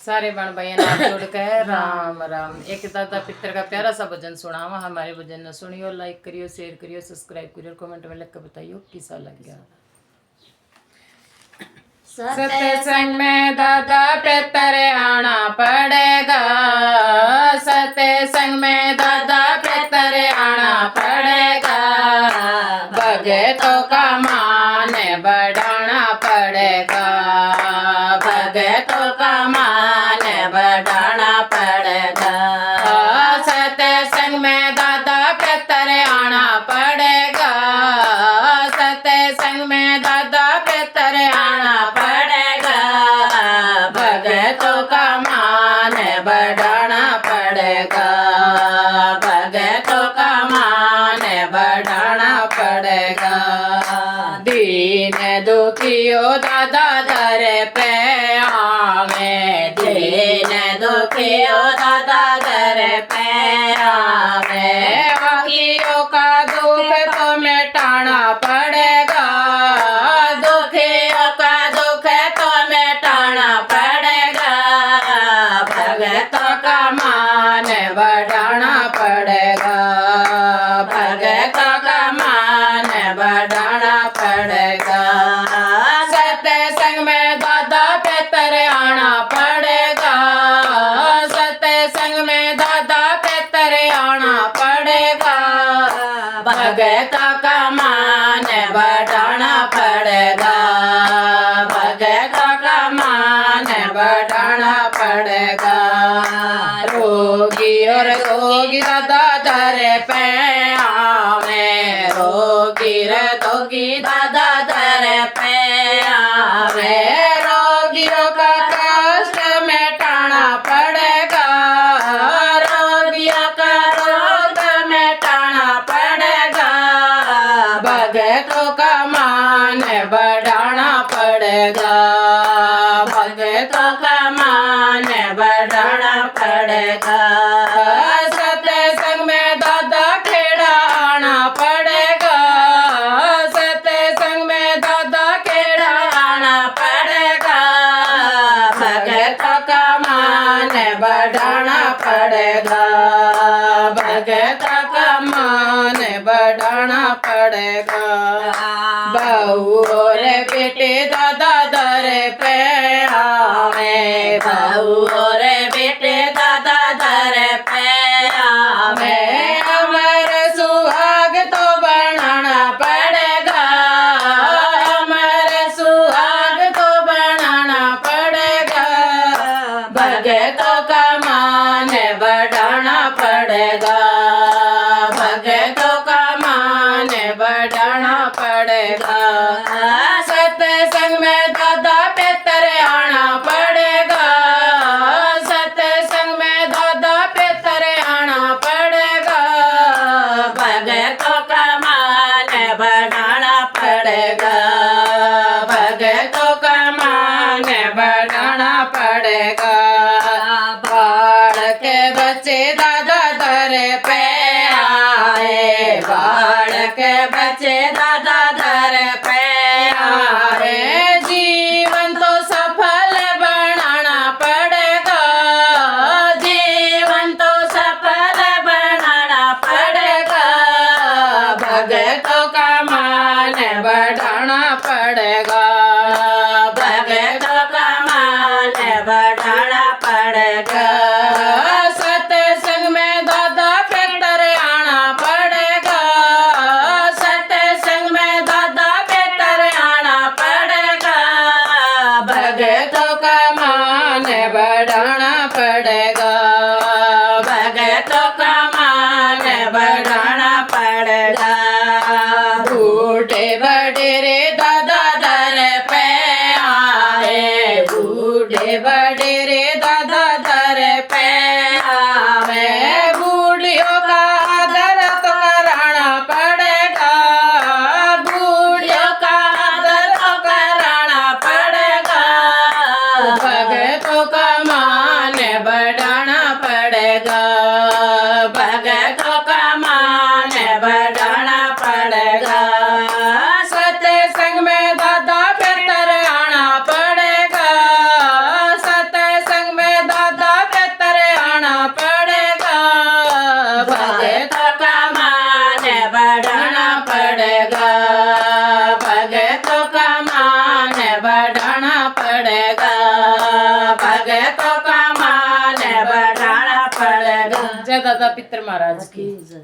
सारे बण भाई नाम जोड़ के राम राम। एक दादा पितर का प्यारा सा भजन सुनावा। हमारे भजन न सुनियो, लाइक करियो, शेयर करियो, सब्सक्राइब करियो, कमेंट में लिख के बताइयो कैसा लग गया। सत्संग में दादा पितर आना पड़ेगा, सत्संग में दादा पितर आना पड़ेगा, भगतों का मान बढ़ाना पड़ेगा, भगतों का मान बढ़ाना पड़ेगा। सत्संग में दादा पितर आना पड़ेगा, सत्संग में दादा पितर आना पड़ेगा, भगतों का मान बढ़ाना पड़ेगा, भगतों का मान बढ़ाना पड़ेगा। दीन दुखियों दादा दर पे आवे, दीन दुखियों दादा दर पे आवे, दुखियों का दुख तो मिटाना पड़ेगा, दुखियों का दुख तो मिटाना पड़ेगा, भगतों का मान बढ़ाना पड़ेगा, भगतों का मान बढ़ाना पड़ेगा। सत्संग में दादा पितर आना पड़ेगा, सत्संग में दादा पितर आना पड़ेगा, भगतों का मान बढ़ाना पड़ेगा, भगतों का मान बढ़ाना पड़ेगा। रोगी और रोगी दादा दर पे आवे, रोगी रे रोगी दादा दर पे आवे, रोगियों का कष्ट मिटाना पड़ेगा, रोगियों का रोग मिटाना पड़ेगा, भगतों का मान बढ़ाना पड़ेगा, भगतों का मान बढ़ाना पड़ेगा। सत्संग में दादा खेड़ा आना पड़ेगा, सत्संग में दादा खेड़ा आना पड़ेगा, भगतों का मान बढ़ाना पड़ेगा, भगतों का मान बढ़ाना पड़ेगा। बहू और बेटे दादा दर पे आवे, बहू और बेटे दादा दर पे आवे, अमर सुहाग तो बनाना पड़ेगा, अमर सुहाग तो बनाना पड़ेगा, भगतों का मान बढ़ाना पड़ेगा, भगतों का मान बढ़ाना पड़ेगा। सत्संग में दादा पितर आना पड़ेगा, सत्संग में दादा पितर आना पड़ेगा, भगतों का मान बढ़ाना पड़ेगा, भगतों का मान बढ़ाना पड़ेगा। बाढ़ के बच्चे दादा दर पे आए, बाढ़ के बच्चे दादा दर पे आए, जीवन तो सफल बनाना पड़ेगा, जीवन तो सफल बनाना पड़ेगा, भगतों का मान बढ़ाना पड़ेगा, भगतों का मान बढ़ाना पड़ेगा। सत्संग में दादा पितर आना पड़ेगा, सत्संग में दादा पितर आना पड़ेगा, भगतों का मान बढ़ाना पड़ेगा, भगतों का मान बढ़ाना पड़ेगा। बूढ़े बड़े रे दादा दर पे आए, बूढ़े बड़े रे दादा दर पे आवे, बूढ़ियों का आदर तो कराना पड़ेगा, बूढ़ियों का आदर तो कराना पड़ेगा, भगतों का मान बढ़ाना पड़ेगा, भगतों का मान बढ़ाना पड़ेगा। सत्संग में दादा पितर आना पड़ेगा, सत्संग में जय दादा पितर महाराज की जय।